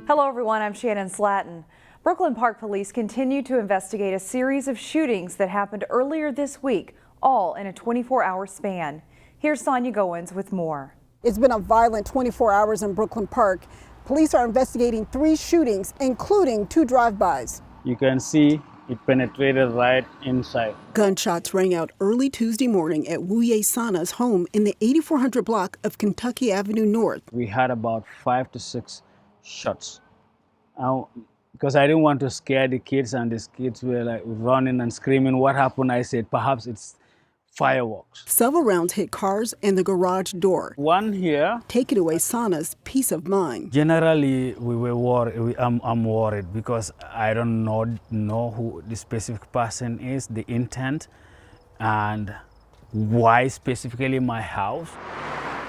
Hello everyone, I'm Shannon Slatton. Brooklyn Park Police continue to investigate a series of shootings that happened earlier this week, all in a 24-hour span. Here's SONYA GOINS with more. It's been a violent 24 hours in Brooklyn Park. Police are investigating 3 shootings, including 2 drive-bys. You can see it penetrated right inside. Gunshots rang out early Tuesday morning at WUYEH SANNEH's home in the 8400 block of Kentucky Avenue North. We had about 5 to 6 shots. Because I didn't want to scare the kids, and these kids were like running and screaming. What happened? I said, perhaps it's fireworks. Several rounds hit cars and the garage door. One here. Taking away SANNEH's peace of mind. Generally, we were worried. I'm worried because I don't know who the specific person is, the intent, and why specifically my house.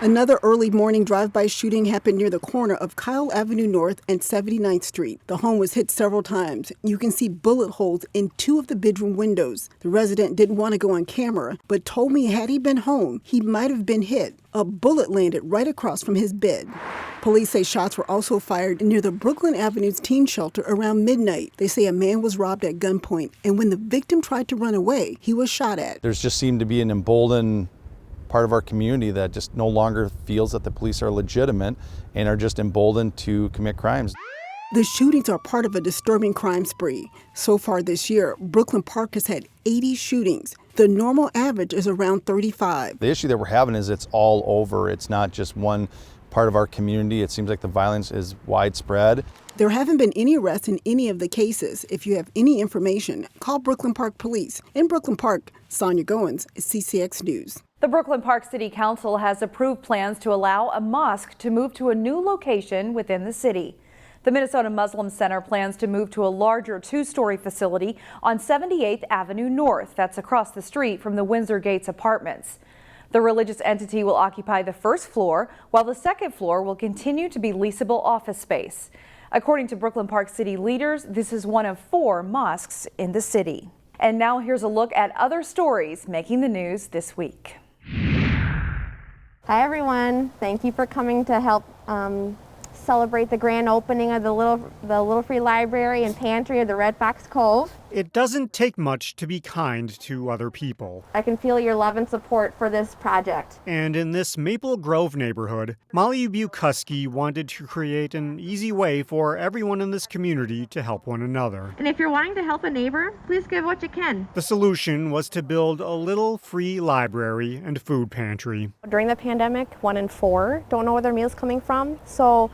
Another early morning drive-by shooting happened near the corner of Kyle Avenue North and 79th Street. The home was hit several times. You can see bullet holes in 2 of the bedroom windows. The resident didn't want to go on camera, but told me had he been home, he might have been hit. A bullet landed right across from his bed. Police say shots were also fired near the Brooklyn Avenue's teen shelter around midnight. They say a man was robbed at gunpoint, and when the victim tried to run away, he was shot at. There's just seemed to be an emboldened part of our community that just no longer feels that the police are legitimate and are just emboldened to commit crimes. The shootings are part of a disturbing crime spree. So far this year, Brooklyn Park has had 80 shootings. The normal average is around 35. The issue that we're having is it's all over. It's not just one part of our community. It seems like the violence is widespread. There haven't been any arrests in any of the cases. If you have any information, call Brooklyn Park Police. In Brooklyn Park, SONYA GOINS, CCX News. The Brooklyn Park City Council has approved plans to allow a mosque to move to a new location within the city. The Minnesota Muslim Center plans to move to a larger 2-story facility on 78th Avenue North. That's across the street from the Windsor Gates Apartments. The religious entity will occupy the first floor, while the second floor will continue to be leasable office space. According to Brooklyn Park City leaders, this is one of 4 mosques in the city. And now here's a look at other stories making the news this week. Hi everyone, thank you for coming to help celebrate the grand opening of the Little Free Library and Pantry of the Red Fox Cove. It doesn't take much to be kind to other people. I can feel your love and support for this project. And in this Maple Grove neighborhood, Molly BUKOSKEY wanted to create an easy way for everyone in this community to help one another. And if you're wanting to help a neighbor, please give what you can. The solution was to build a little free library and food pantry. During the pandemic, 1 in 4 don't know where their meal's coming from. So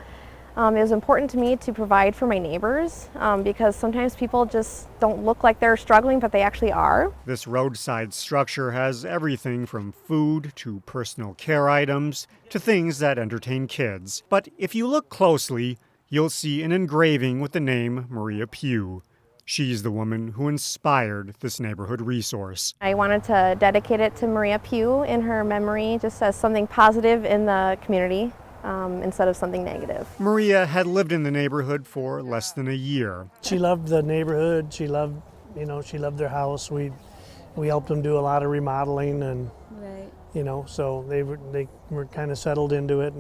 it was important to me to provide for my neighbors because sometimes people just don't look like they're struggling, but they actually are. This roadside structure has everything from food to personal care items to things that entertain kids. But if you look closely, you'll see an engraving with the name Maria Pugh. She's the woman who inspired this neighborhood resource. I wanted to dedicate it to Maria Pugh in her memory, just as something positive in the community. Instead of something negative. Maria had lived in the neighborhood for less than a year. She loved the neighborhood. She loved their house. We helped them do a lot of remodeling, and so they were kind of settled into it,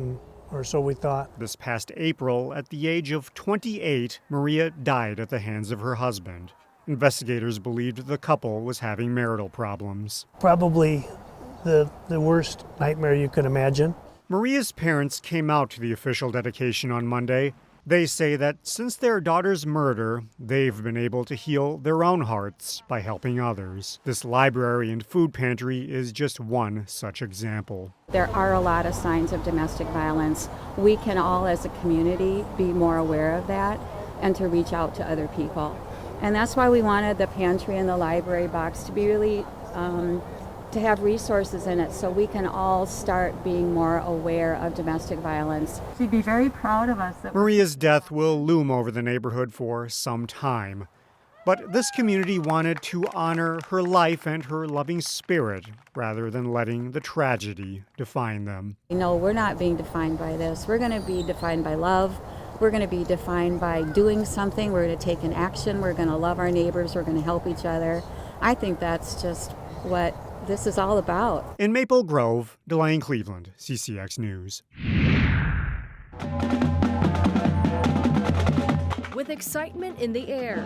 or so we thought. This past April, at the age of 28, Maria died at the hands of her husband. Investigators believed the couple was having marital problems. Probably the worst nightmare you could imagine. Maria's parents came out to the official dedication on Monday. They say that since their daughter's murder, they've been able to heal their own hearts by helping others. This library and food pantry is just one such example. There are a lot of signs of domestic violence. We can all, as a community, be more aware of that and to reach out to other people. And that's why we wanted the pantry and the library box to be really to have resources in it so we can all start being more aware of domestic violence. She'd be very proud of us. Maria's death will loom over the neighborhood for some time. But this community wanted to honor her life and her loving spirit rather than letting the tragedy define them. We're not being defined by this. We're going to be defined by love. We're going to be defined by doing something. We're going to take an action. We're going to love our neighbors. We're going to help each other. I think that's just what this is all about. In Maple Grove, Delane Cleveland, CCX News. with excitement in the air.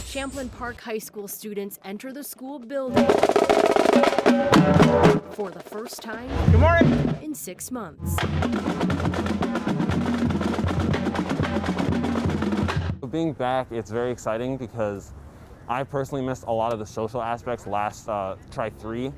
Champlin Park High School students enter the school building for the first time in 6 months. Being back, it's very exciting because I personally missed a lot of the social aspects last Tri-3.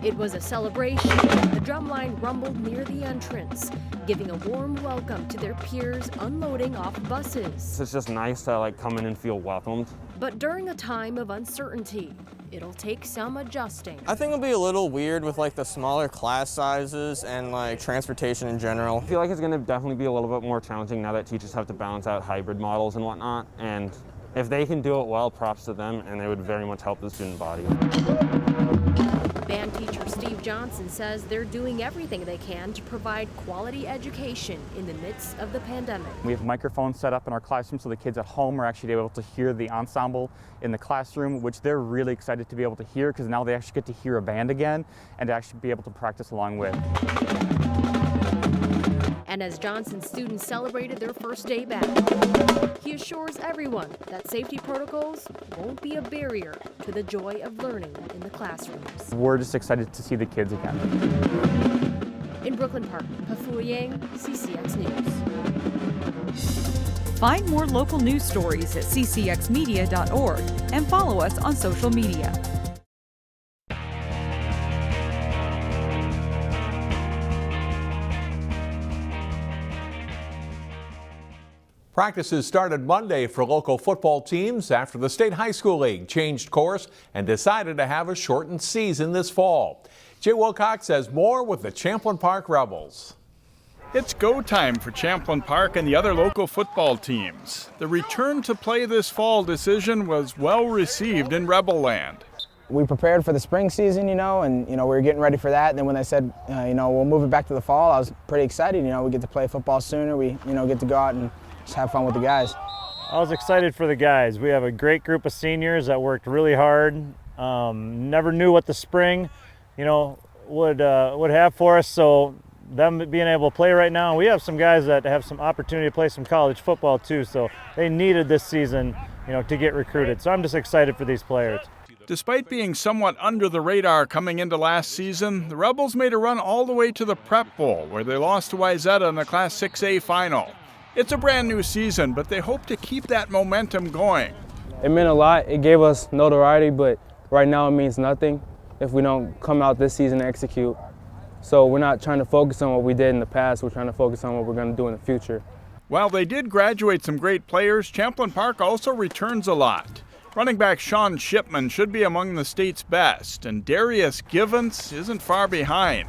It was a celebration. The drumline rumbled near the entrance, giving a warm welcome to their peers unloading off buses. It's just nice to come in and feel welcomed. But during a time of uncertainty, it'll take some adjusting. I think it'll be a little weird with the smaller class sizes and transportation in general. I feel like it's going to definitely be a little bit more challenging now that teachers have to balance out hybrid models and whatnot. And if they can do it well, props to them, and it would very much help the student body. Band teacher Steve Johnson says they're doing everything they can to provide quality education in the midst of the pandemic. We have microphones set up in our classroom so the kids at home are actually able to hear the ensemble in the classroom, which they're really excited to be able to hear because now they actually get to hear a band again and to actually be able to practice along with. And as Johnson's students celebrated their first day back, he assures everyone that safety protocols won't be a barrier to the joy of learning in the classrooms. We're just excited to see the kids again. In Brooklyn Park, Pafuyang, CCX News. Find more local news stories at ccxmedia.org and follow us on social media. Practices started Monday for local football teams after the State High School League changed course and decided to have a shortened season this fall. Jay Wilcox has more with the Champlin Park Rebels. It's go time for Champlin Park and the other local football teams. The return to play this fall decision was well received in Rebel Land. We prepared for the spring season, and we were getting ready for that. And then when they said, we'll move it back to the fall, I was pretty excited. We get to play football sooner. We, get to go out and just have fun with the guys. I was excited for the guys. We have a great group of seniors that worked really hard. Never knew what the spring, would have for us. So them being able to play right now, we have some guys that have some opportunity to play some college football too. So they needed this season, to get recruited. So I'm just excited for these players. Despite being somewhat under the radar coming into last season, the Rebels made a run all the way to the Prep Bowl, where they lost to Wayzata in the Class 6A final. It's a brand new season, but they hope to keep that momentum going. It meant a lot. It gave us notoriety, but right now it means nothing if we don't come out this season and execute. So we're not trying to focus on what we did in the past. We're trying to focus on what we're going to do in the future. While they did graduate some great players, Champlin Park also returns a lot. Running back SHAWN SHIPMAN should be among the state's best, and Darius Givens isn't far behind.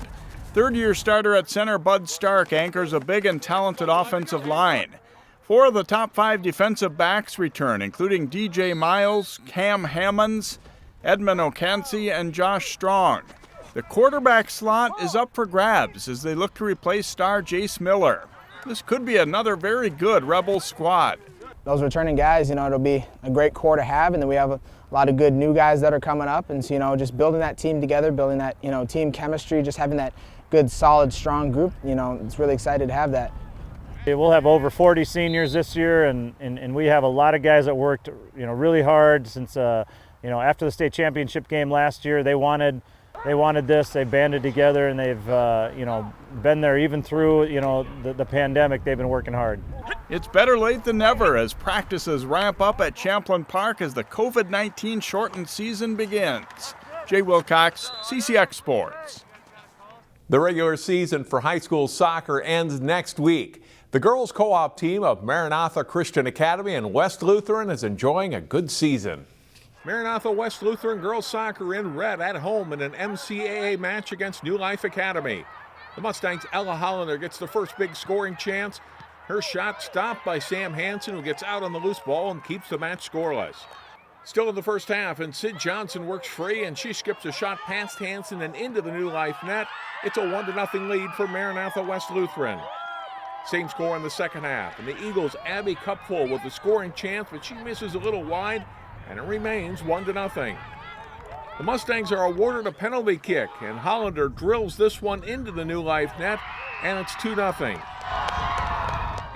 Third-year starter at center Bud Stark anchors a big and talented offensive line. 4 of the top 5 defensive backs return, including DJ Miles, Cam Hammonds, Edmund O'Cansey, and Josh Strong. The quarterback slot is up for grabs as they look to replace star Jace Miller. This could be another very good Rebel squad. Those returning guys, it'll be a great core to have, and then we have a lot of good new guys that are coming up, and so, just building that team together, building that, team chemistry, just having that good, solid, strong group, it's really excited to have that. We'll have over 40 seniors this year, and we have a lot of guys that worked, really hard since, after the state championship game last year. They wanted this. They banded together, and they've, been there even through, the pandemic. They've been working hard. It's better late than never as practices ramp up at Champlin Park as the COVID-19 shortened season begins. Jay Wilcox, CCX Sports. The regular season for high school soccer ends next week. The girls' co-op team of Maranatha Christian Academy and West Lutheran is enjoying a good season. Maranatha-West Lutheran girls soccer in red at home in an MCAA match against New Life Academy. The Mustangs' Ella Hollander gets the first big scoring chance. Her shot stopped by Sam Hansen, who gets out on the loose ball and keeps the match scoreless. Still in the first half, and Sid Johnson works free, and she skips a shot past Hansen and into the New Life net. It's a 1-0 lead for Maranatha-West Lutheran. Same score in the second half, and the Eagles' Abby Cupful with the scoring chance, but she misses a little wide, and it remains 1-0. The Mustangs are awarded a penalty kick, and Hollander drills this one into the New Life net. and it's 2-0.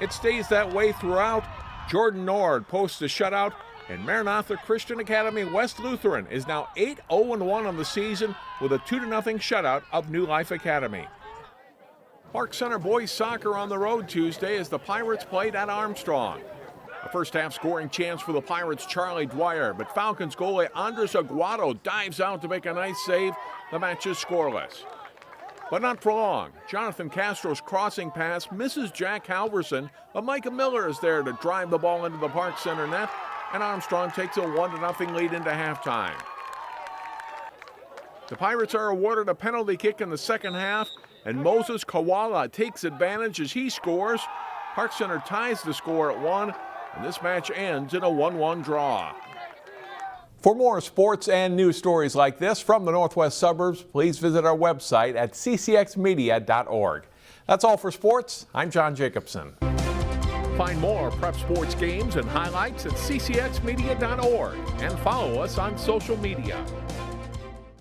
It stays that way throughout. Jordan Nord posts a shutout, and Maranatha Christian Academy West Lutheran is now 8-0-1 on the season with a 2-0 shutout of New Life Academy. Park Center boys soccer on the road Tuesday as the Pirates played at Armstrong. A first half scoring chance for the Pirates' Charlie Dwyer, but Falcons goalie Andres Aguado dives out to make a nice save. The match is scoreless. But not for long. Jonathan Castro's crossing pass misses Jack Halverson, but Micah Miller is there to drive the ball into the Park Center net, and Armstrong takes a 1-0 lead into halftime. The Pirates are awarded a penalty kick in the second half, and Moses Kawala takes advantage as he scores. Park Center ties the score at 1, and this match ends in a 1-1 draw. For more sports and news stories like this from the Northwest suburbs, please visit our website at ccxmedia.org. That's all for sports. I'm John Jacobson. Find more prep sports games and highlights at ccxmedia.org and follow us on social media.